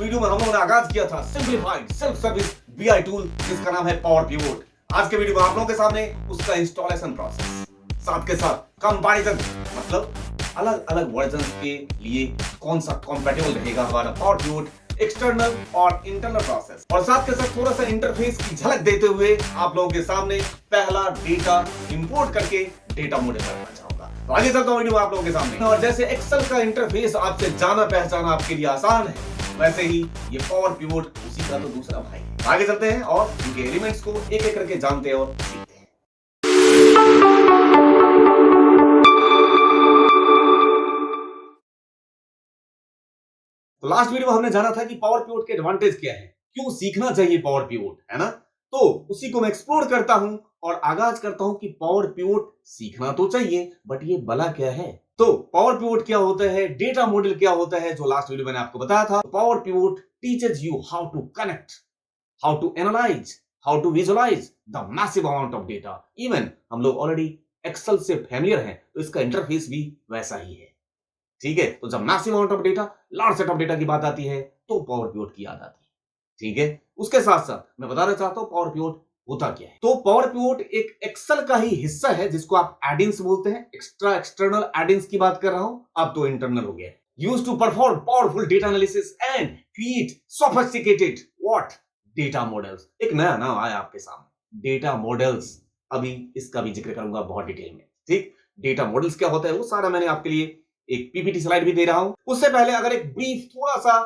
Video में हम लोगों ने आगाज किया था simplified self service BI tool जिसका नाम है पावर पिवोट। आज के वीडियो में आप लोगों के सामने उसका इंस्टॉलेशन प्रोसेस, साथ के साथ कंपैरिजन, मतलब अलग अलग वर्जन के लिए कौन सा कंपैटिबल रहेगा हमारा पावर पिवोट, एक्सटर्नल और इंटरनल प्रोसेस, और साथ के साथ थोड़ा सा इंटरफेस की झलक देते हुए आप लोगों के सामने पहला डेटा इंपोर्ट करके डेटा मॉडल करना चाहूंगा। तो आगे चलता हूं वीडियो आप लोगों के सामने। और जैसे एक्सेल का इंटरफेस आपसे जाना पहचाना आपके लिए आसान है, वैसे ही ये पावर पिवोट उसी का तो दूसरा भाई है। आगे चलते हैं और इनके एलिमेंट्स को एक एक करके जानते हैं और सीखते हैं। तो लास्ट वीडियो में हमने जाना था कि पावर पिवोट के एडवांटेज क्या है, क्यों सीखना चाहिए पावर पिवोट, है ना। तो उसी को मैं एक्सप्लोर करता हूं और आगाज करता हूं कि पावर पिवोट सीखना तो चाहिए, बट ये भला क्या है। तो पावर पिवोट क्या होता है, डेटा मॉडल क्या होता है, जो लास्ट वीडियो मैंने आपको बताया था। Power pivot teaches you how to connect, how to analyse, how to visualise the massive amount of data. Even हम लोग ऑलरेडी एक्सेल से फैमिलियर हैं, तो इसका इंटरफेस भी वैसा ही है, ठीक है। तो जब massive amount of data, large set of data की बात आती है तो पावर पिवोट की याद आती है, ठीक है। उसके साथ साथ मैं बताना चाहता हूं पावर पिवोट होता क्या है। तो पावर पिवोट एक एक्सेल का ही हिस्सा है जिसको आप एडिन्स बोलते हैं। एक्स्ट्रा एक्सटर्नल एडिन्स की बात कर रहा हूं, अब तो इंटरनल हो गया। Used to perform powerful data analysis and create sophisticated what data models. एक नया नाम आया आपके सामने, डेटा मॉडल्स। अभी इसका भी जिक्र करूंगा बहुत डिटेल में, ठीक। डेटा मॉडल्स क्या होता है वो सारा मैंने आपके लिए एक पीपीटी स्लाइड भी दे रहा हूं। उससे पहले अगर एक ब्रीफ थोड़ा सा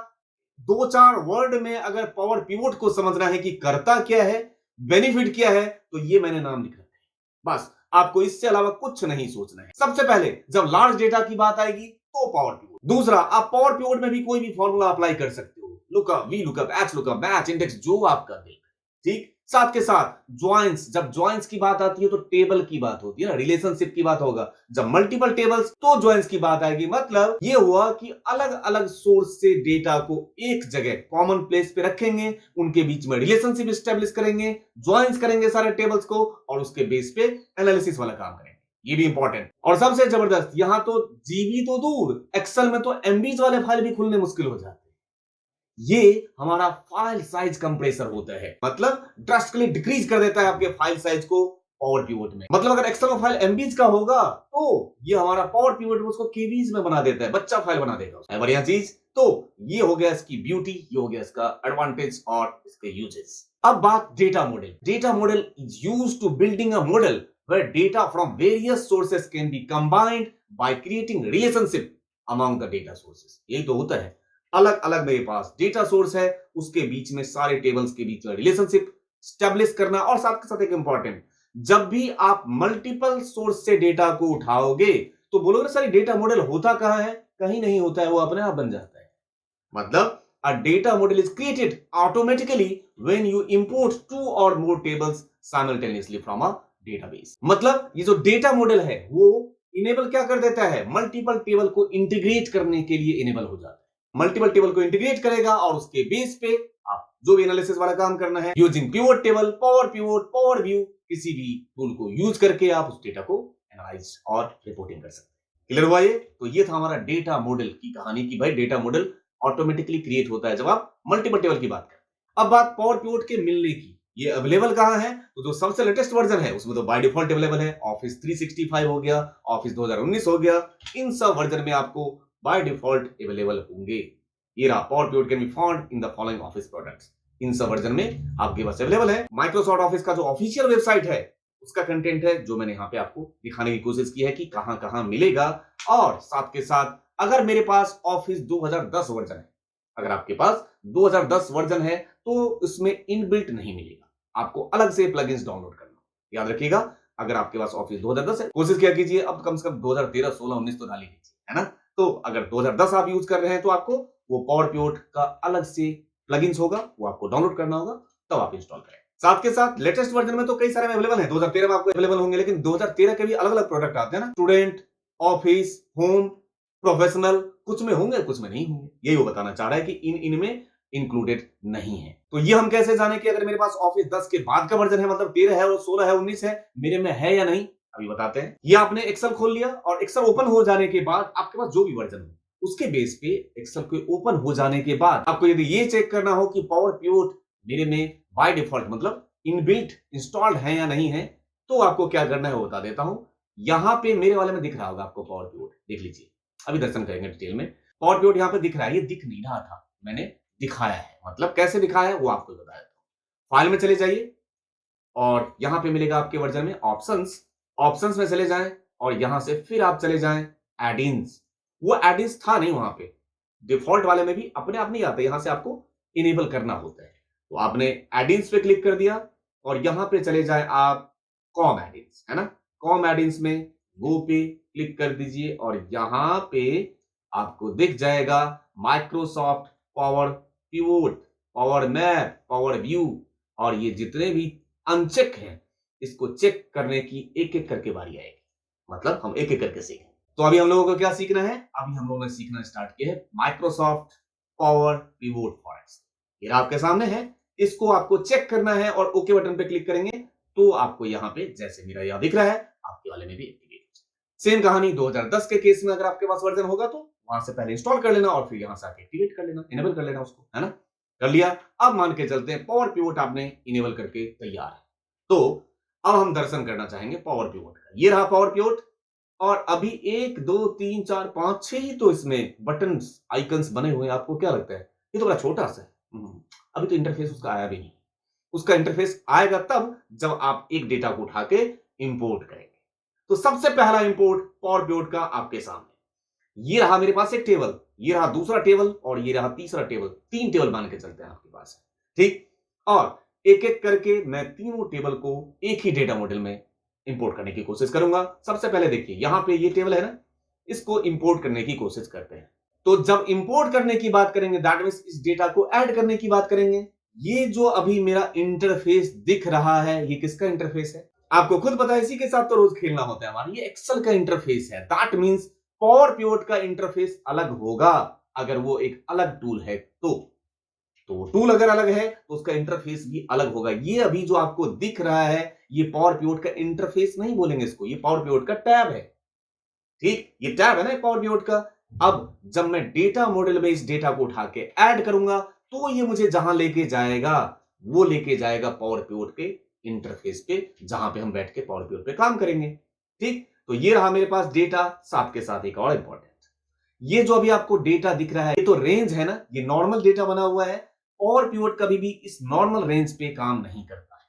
2-4 वर्ड में अगर पावर पिवोट को समझना है कि करता क्या है, बेनिफिट क्या है, तो ये मैंने नाम लिख रखा है। बस आपको इससे अलावा कुछ नहीं सोचना है। सबसे पहले जब लार्ज डेटा की बात आएगी तो पावर पिवोट। दूसरा, आप पावर पिवोट में भी कोई भी फॉर्मूला अप्लाई कर सकते हो, lookup, V lookup, H lookup, match, index, जो आपका दिल करे, ठीक। साथ के साथ ज्वाइंस, जब ज्वाइंस की बात आती है तो टेबल की बात होती है ना, रिलेशनशिप की बात होगा। जब मल्टीपल टेबल्स तो ज्वाइंस की बात आएगी। मतलब ये हुआ कि अलग अलग सोर्स से डेटा को एक जगह कॉमन प्लेस पे रखेंगे, उनके बीच में रिलेशनशिप स्टैब्लिश करेंगे, ज्वाइंस करेंगे सारे टेबल्स को, और उसके बेस पे एनालिसिस वाला काम करेंगे। ये भी इंपॉर्टेंट। और सबसे जबरदस्त, यहां तो जीबी तो दूर, एक्सेल में तो एमबीज वाले फाइल भी खुलने मुश्किल हो जाते हैं। ये हमारा फाइल साइज कंप्रेसर होता है, मतलब ड्रास्टिकली डिक्रीज कर देता है आपके फाइल साइज को पावर पिवोट में। मतलब अगर एक्सेल में फाइल एमबीज का होगा तो ये हमारा पावर पिवोट उसको केबीज में बना देता है, बच्चा फाइल बना देगा, है बढ़िया चीज। तो ये हो गया इसकी ब्यूटी, ये हो गया इसका एडवांटेज और इसके यूजेस। अब बात data model. Data model is used to building a model where data from various sources can be combined by creating relationship among the data sources। यही तो होता है, अलग अलग मेरे पास डेटा सोर्स है, उसके बीच में सारे टेबल्स के बीच में रिलेशनशिप स्टैब्लिश करना। और साथ के साथ एक इंपॉर्टेंट, जब भी आप मल्टीपल सोर्स से डेटा को उठाओगे तो बोलोगे सर डेटा मॉडल होता कहां है, कहीं नहीं होता है, वो अपने आप बन जाता है। मतलब a data model is created automatically when you import 2 or more tables simultaneously from a database। मतलब ये जो डेटा मॉडल है वो इनेबल क्या कर देता है, मल्टीपल टेबल को इंटीग्रेट करने के लिए इनेबल हो जाता है। मल्टीपल टेबल को इंटीग्रेट करेगा और उसके बेस पे आप जो भी एनालिसिस वाला काम करना है, using pivot table, pivot, power view, किसी भी टूल को यूज करके आप उस डेटा को एनालाइज और रिपोर्टिंग कर सकते हैं। क्लियर हुआ ये? तो ये था हमारा डेटा मॉडल की कहानी की भाई डेटा मॉडल ऑटोमेटिकली क्रिएट होता है जब आप मल्टीपल टेबल की बात करें। अब बात पावर पिवोट के मिलने की, ये अवेलेबल कहां है, तो जो सबसे लेटेस्ट वर्जन है उसमें तो बाय डिफॉल्ट अवेलेबल है। ऑफिस 365 हो गया, ऑफिस 2019 हो गया, इन सब वर्जन में आपको बाय डिफॉल्ट अवेलेबल होंगे। ये रहा power pivot can be found in the following office products. इन सब वर्जन में आपके पास अवेलेबल है। माइक्रोसॉफ्ट ऑफिस का जो ऑफिशियल वेबसाइट है उसका कंटेंट है जो मैंने यहां पे आपको दिखाने की कोशिश की है कि कहां कहां मिलेगा। और साथ के साथ अगर मेरे पास ऑफिस 2010 वर्जन है, अगर आपके पास 2010 वर्जन है तो इसमें इनबिल्ट नहीं मिलेगा, आपको अलग से प्लगइन्स डाउनलोड करना। याद रखिएगा, अगर आपके पास ऑफिस 2010 है, कोशिश क्या कीजिए अब कम से कम 2013, 16, 19 तो डाल ही लीजिए, है ना। तो अगर 2010 आप यूज कर रहे हैं तो आपको वो पावर पिवोट का अलग से प्लगइन्स होगा, वो आपको डाउनलोड करना होगा, तब आप इंस्टॉल करें। साथ के साथ लेटेस्ट वर्जन में तो कई सारे अवेलेबल हैं, 2013 में आपको अवेलेबल होंगे, लेकिन 2013 के भी अलग अलग प्रोडक्ट आते हैं ना, स्टूडेंट, ऑफिस, होम, प्रोफेशनल, कुछ में होंगे कुछ में नहीं होंगे। यही वो बताना चाह रहा है कि इनमें इंक्लूडेड नहीं है। तो ये हम कैसे जाने कि अगर मेरे पास ऑफिस 10 के बाद का वर्जन है, मतलब 13 है और 16 है, 19 है, मेरे में है या नहीं, अभी बताते हैं। ये आपने एक्सेल खोल लिया और एक्सेल ओपन हो जाने के बाद आपके पास जो भी वर्जन हो, उसके बेस पे एक्सेल के ओपन हो जाने के बाद आपको यदि ये चेक करना हो कि पावर पिवोट मेरे में बाय डिफॉल्ट मतलब इनबिल्ट इंस्टॉल्ड है या नहीं है, तो आपको क्या करना है वो बता देता हूं। यहां पे मेरे वाले में दिख रहा होगा आपको पावर पिवोट, देख लीजिए। अभी दर्शन करेंगे डिटेल में। पावर पिवोट यहां पे दिख रहा है, ये दिख नहीं रहा था, मैंने दिखाया है। मतलब कैसे दिखाया है वो आपको बता देता हूं। फाइल में चले जाइए और यहां पे मिलेगा आपके वर्जन में ऑप्शंस। ऑप्शंस में चले जाएं और यहां से फिर आप चले जाएं एडिन्स। वो एडिन्स था नहीं वहां पे, डिफॉल्ट वाले में भी अपने आप नहीं आता, यहां से आपको इनेबल करना होता है। तो आपने एडिन्स पे क्लिक कर दिया और यहां पे चले जाए आप कॉम एडिन्स, है ना। कॉम एडिन्स में गो पे क्लिक कर दीजिए और यहां पे आपको दिख जाएगा Microsoft power pivot, power map, power view, और ये जितने भी अनचेक है इसको चेक करने की एक एक करके बारी आएगी। मतलब हम एक एक करके सीखें। तो अभी हम लोगों को क्या सीखना है, अभी हम लोगों ने सीखना स्टार्ट किया है Microsoft power pivot for Excel. ये आपके सामने है, इसको आपको चेक करना है और ओके बटन पे क्लिक करेंगे तो आपको यहां पे जैसे मेरा यहां दिख रहा है आपके वाले में भी एक्टिवेट हो जाएगा। सेम कहानी 2010 के केस में अगर आपके पास वर्जन होगा तो वहां से पहले इंस्टॉल कर लेना और फिर यहां से आके एक्टिवेट कर लेना, इनेबल कर लेना उसको, है ना। कर लिया। अब मान के चलते हैं पावर पिवोट आपने इनेबल करके तैयार है। तो अब हम दर्शन करना चाहेंगे पावर पिवोट का। ये रहा पावर पिवोट और अभी 1 2 3 4 5 6 ही तो इसमें बटन्स आइकन्स बने हुए हैं। आपको क्या लगता है ये तो बड़ा छोटा सा है। अभी तो इंटरफेस उसका आया भी नहीं। उसका इंटरफेस आएगा तब जब आप एक डेटा को उठा के इंपोर्ट करेंगे। तो सबसे पहला इंपोर्ट पावर पिवोट का आपके सामने, ये रहा मेरे पास एक टेबल, ये रहा दूसरा टेबल और ये रहा तीसरा टेबल। 3 टेबल मान के चलते हैं आपके पास, ठीक। और एक एक करके मैं तीनों टेबल को एक ही डेटा मॉडल में इंपोर्ट करने की कोशिश करूंगा। सबसे पहले देखिए यहां पे ये टेबल है ना, इसको इंपोर्ट करने की कोशिश करते हैं। तो जब इंपोर्ट करने की बात करेंगे दैट मींस इस डेटा को ऐड करने की बात करेंगे। ये जो अभी मेरा इंटरफेस दिख रहा है ये किसका इंटरफेस है, आपको खुद पता है, इसी के साथ तो रोज खेलना होता है हमारा। ये एक्सेल का इंटरफेस है। दैट मींस पावर पिवोट का इंटरफेस अलग होगा अगर वो एक अलग टूल है तो टूल अगर अलग है तो उसका इंटरफेस भी अलग होगा। ये अभी जो आपको दिख रहा है ये पावर पिवोट का इंटरफेस नहीं बोलेंगे इसको, ये पावर पिवोट का टैब है, ठीक। ये टैब है ना पावर पिवोट का। अब जब मैं डेटा मॉडल में इस डेटा को उठा के ऐड करूंगा तो ये मुझे जहां लेके जाएगा वो लेके जाएगा पावर पिवोट के इंटरफेस पे, जहां पे हम बैठ के पावर पिवोट पे काम करेंगे, ठीक। तो ये रहा मेरे पास डेटा। साथ के साथ एक और इंपॉर्टेंट, ये जो अभी आपको डेटा दिख रहा है ये तो रेंज है ना, ये नॉर्मल डेटा बना हुआ है। पावर पिवोट कभी भी इस नॉर्मल रेंज पे काम नहीं करता है।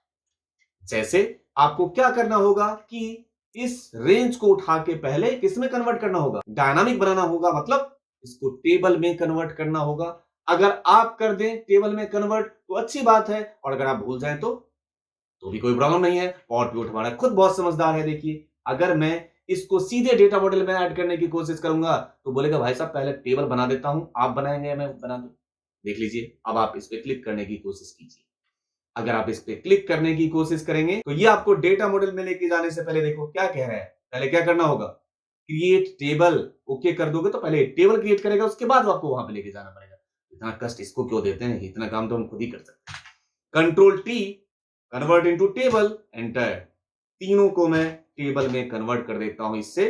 जैसे आपको क्या करना होगा कि इस रेंज को उठा के पहले किसमें कन्वर्ट करना होगा, डायनामिक बनाना होगा, मतलब इसको टेबल में कन्वर्ट करना होगा। अगर आप कर दें टेबल में कन्वर्ट तो अच्छी बात है, और अगर आप भूल जाएं तो भी कोई प्रॉब्लम नहीं है। पावर पिवोट हमारा खुद बहुत समझदार है। देखिए अगर मैं इसको सीधे डेटा मॉडल में ऐड करने की कोशिश करूंगा तो बोलेगा भाई साहब पहले टेबल बना देता हूं, आप बनाएंगे या मैं बना दूं। देख लीजिए अब आप इस पे क्लिक करने की कोशिश कीजिए। अगर आप इस पे क्लिक करने की कोशिश करेंगे तो ये आपको डेटा मॉडल में लेके जाने से पहले देखो क्या कह रहा है। पहले क्या करना होगा, क्रिएट टेबल। ओके कर दोगे तो पहले टेबल क्रिएट करेगा, उसके बाद आपको वहां पे लेके जाना पड़ेगा। इतना कष्ट इसको क्यों देते हैं, इतना काम तो हम खुद ही कर सकते हैं। Control T, convert into table, enter. तीनों को मैं टेबल में कन्वर्ट कर देता हूं, इससे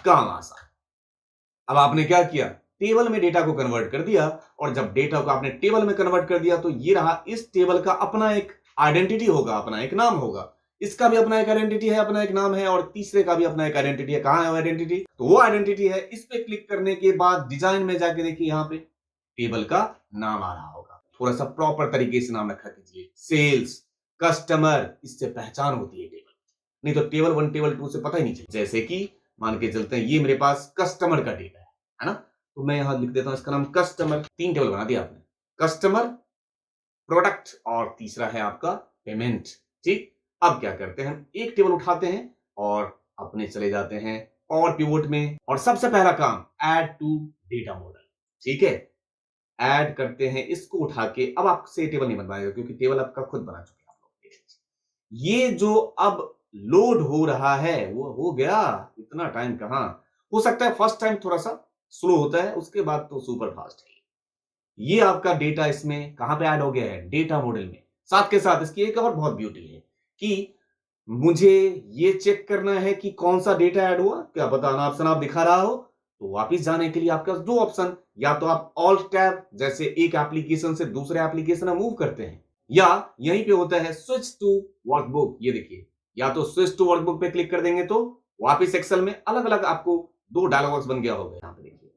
काम आसान। अब आपने क्या किया, टेबल में डेटा को कन्वर्ट कर दिया, और जब डेटा को आपने टेबल में कन्वर्ट कर दिया तो ये रहा, इस टेबल का अपना एक आइडेंटिटी होगा, अपना एक नाम होगा। इसका भी अपना एक आइडेंटिटी है, अपना एक नाम है, और तीसरे का भी अपना एक आइडेंटिटी है। कहां है वो आइडेंटिटी, तो वो आइडेंटिटी है इस पे क्लिक करने के बाद डिजाइन में जाके देखिए यहां पे टेबल का नाम आ रहा होगा। थोड़ा सा प्रॉपर तरीके से नाम रखा कीजिए, सेल्स, कस्टमर, इससे पहचान होती है टेबल। नहीं तो टेबल 1 टेबल 2 से पता ही नहीं चलता। जैसे कि मान के चलते हैं ये मेरे पास कस्टमर का डेटा है ना, तो मैं यहां लिख देता हूं इसका नाम कस्टमर। 3 टेबल बना दिया आपने, कस्टमर, प्रोडक्ट, और तीसरा है आपका पेमेंट, ठीक। अब क्या करते हैं, एक टेबल उठाते हैं और अपने चले जाते हैं पावर पिवोट में, और सबसे पहला काम ऐड टू डेटा मॉडल, ठीक है। ऐड करते हैं इसको उठा के। अब आपसे टेबल नहीं बन पाएगा क्योंकि टेबल आपका खुद बना चुके हैं आप लोग। ये जो अब लोड हो रहा है वो हो गया, इतना टाइम कहां। हो सकता है फर्स्ट टाइम थोड़ा सा स्लो होता है, उसके बाद तो सुपर फास्ट है। ये आपका डेटा इसमें कहां पे ऐड हो गया है, डेटा मॉडल में। साथ के साथ इसकी एक और बहुत ब्यूटी है कि मुझे ये चेक करना है कि कौन सा डेटा ऐड हुआ, क्या पता नाप शनाप दिखा रहा हो, तो वापस जाने के लिए आपके पास दो ऑप्शन, या तो आप ऑल्ट टैब जैसे एक एप्लीकेशन से दूसरे एप्लीकेशन में मूव करते हैं, या यहीं पे होता है स्विच टू वर्कबुक। ये देखिए, या तो स्विच टू वर्कबुक पे क्लिक कर देंगे तो वापस एक्सेल में अलग अलग आपको दो डायलॉग बॉक्स बन गया होगा। यहां पे देखिए,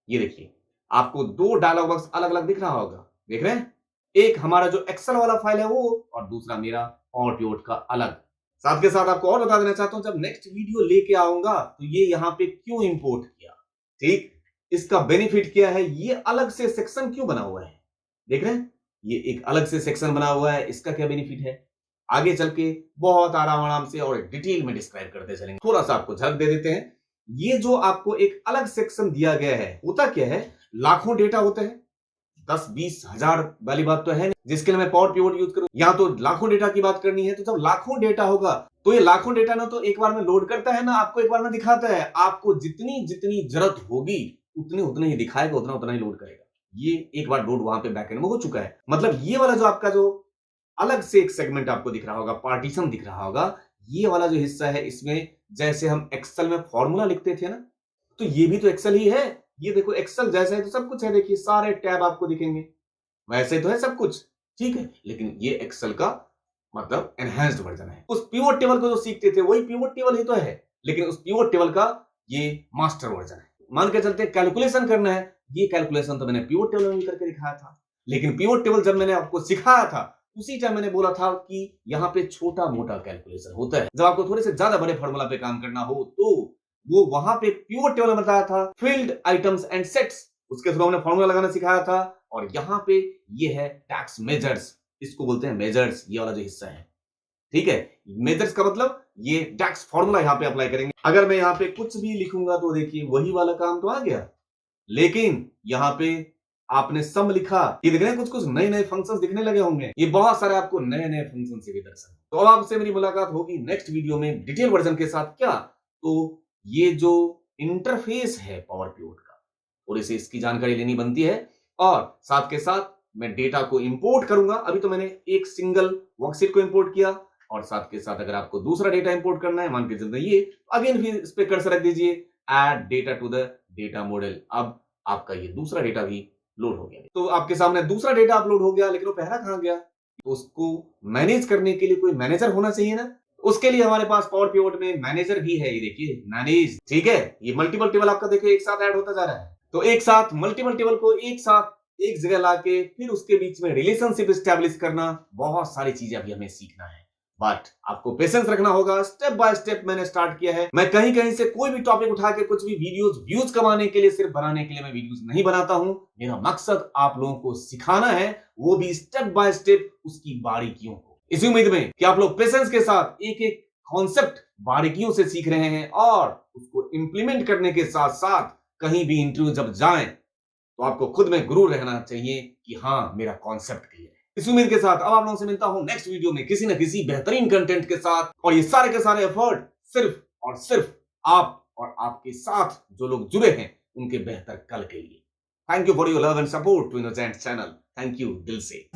ये देखिए आपको दो डायलॉग बॉक्स अलग अलग दिख रहा होगा, देख रहे हैं? एक हमारा जो एक्सेल वाला फाइल है वो, और दूसरा मेरा पावर पीओट का अलग। साथ के साथ आपको और बता देना चाहता हूं, जब नेक्स्ट वीडियो लेके आऊंगा तो ये यहां पे क्यों इंपोर्ट किया, ठीक, इसका बेनिफिट क्या है, ये अलग से सेक्शन क्यों बना हुआ है, देख रहे हैं? ये एक अलग से सेक्शन बना हुआ है, इसका क्या बेनिफिट है, आगे चल के बहुत आराम आराम से और डिटेल में डिस्क्राइब करते चलेंगे। थोड़ा सा आपको झलक दे देते हैं। ये जो आपको एक अलग सेक्शन दिया गया है, होता क्या है, लाखों डेटा होते हैं, 10-20 हजार वाली बात तो है नहीं जिसके लिए मैं पावर पीओट यूज करूं। यहां तो लाखों डेटा की बात करनी है, तो जब लाखों डेटा होगा तो ये लाखों डेटा ना तो एक बार में लोड करता है, ना आपको एक बार में दिखाता है। आपको जितनी जितनी जरूरत होगी उतनी उतनी ही दिखाएगा, उतना उतना ही लोड करेगा। ये एक बार लोड वहां पे बैकएंड में हो चुका है। मतलब ये वाला जो आपका जो अलग से एक सेगमेंट आपको दिख रहा होगा, पार्टीशन दिख रहा होगा, ये वाला जो हिस्सा है, इसमें जैसे हम एक्सेल में फॉर्मूला लिखते थे ना, तो ये भी तो एक्सेल ही है। ये देखो एक्सेल जैसा है तो सब कुछ है, देखिए सारे टैब आपको दिखेंगे, वैसे तो है सब कुछ, ठीक है, लेकिन ये एक्सेल का मतलब एनहांस्ड वर्जन है। उस पिवट टेबल को जो सीखते थे वही पिवट टेबल ही तो है, लेकिन उस पिवट टेबल का ये मास्टर वर्जन है। मान के चलते कैलकुलेशन करना है, ये कैलकुलेशन तो मैंने पिवट टेबल में भी करके दिखाया था, लेकिन पिवट टेबल जब मैंने आपको सिखाया था उसी टाइम मैंने बोला था कि यहाँ पे छोटा मोटा कैलकुलेशन होता है। जब आपको थोड़े से ज्यादा बड़े फॉर्मूला पे काम करना हो तो वो वहां पे पिवट टेबल में बताया था, फील्ड आइटम्स एंड सेट्स, उसके थ्रू हमने फॉर्मूला लगाना सिखाया था। और यहाँ पे ये है टैक्स मेजर्स, इसको बोलते हैं मेजर्स, ये वाला जो हिस्सा है, ठीक है। मेजर्स का मतलब ये टैक्स फॉर्मूला यहाँ पे अप्लाई करेंगे। अगर मैं यहाँ पे कुछ भी लिखूंगा तो देखिए वही वाला काम तो आ गया, लेकिन यहाँ पे आपने सम लिखा, ये देख रहे हैं कुछ कुछ नए नए फंक्शंस दिखने लगे होंगे, ये बहुत सारे आपको नए नए फंक्शन से भी दर्शन। तो अब आपसे मेरी मुलाकात होगी नेक्स्ट वीडियो में डिटेल वर्जन के साथ। क्या, तो ये जो इंटरफेस है पावर पीओट का, थोड़ी सी इसकी जानकारी लेनी बनती है, और साथ के साथ मैं डेटा को इंपोर्ट करूंगा। अभी तो मैंने एक सिंगल वर्कशीट को इंपोर्ट किया, और साथ के साथ अगर आपको दूसरा डेटा इंपोर्ट करना है, मान के चलते ये अगेन फिर इस पे कर्सर रख दीजिए, add data to the data model. अब आपका ये दूसरा डेटा भी लोड हो गया। तो आपके सामने दूसरा डेटा अपलोड हो गया, लेकिन वो पहला कहां गया, तो उसको मैनेज करने के लिए कोई मैनेजर होना चाहिए ना। उसके लिए हमारे पास पावर पीओट में मैनेजर भी है, ये देखिए मैनेज, ठीक है। ये मल्टीपल टेबल आपका देखिए एक साथ ऐड होता जा रहा है, तो एक साथ मल्टीपल टेबल को एक साथ एक जगह लाके फिर उसके बीच में रिलेशनशिप स्टैब्लिश करना, बहुत सारी चीजें अभी हमें सीखना है। बट आपको पेशेंस रखना होगा, स्टेप बाय स्टेप मैंने स्टार्ट किया है। मैं कहीं कहीं से कोई भी टॉपिक उठा के कुछ भी वीडियोस व्यूज कमाने के लिए, सिर्फ बनाने के लिए मैं वीडियोस नहीं बनाता हूं। मेरा मकसद आप लोगों को सिखाना है, वो भी स्टेप बाय स्टेप उसकी बारीकियों को। इसी उम्मीद में कि आप लोग पेशेंस के साथ एक एक कॉन्सेप्ट बारीकियों से सीख रहे हैं, और उसको इंप्लीमेंट करने के साथ साथ कहीं भी इंटरव्यू जब जाएं तो आपको खुद में गुरूर रहना चाहिए कि हाँ, मेरा कॉन्सेप्ट क्लियर है। इस उम्मीद के साथ अब आप लोगों से मिलता हूं नेक्स्ट वीडियो में किसी न किसी बेहतरीन कंटेंट के साथ, और ये सारे के सारे एफर्ट सिर्फ और सिर्फ आप और आपके साथ जो लोग जुड़े हैं उनके बेहतर कल के लिए। Thank you for your love and support to innocent channel. Thank you दिल से।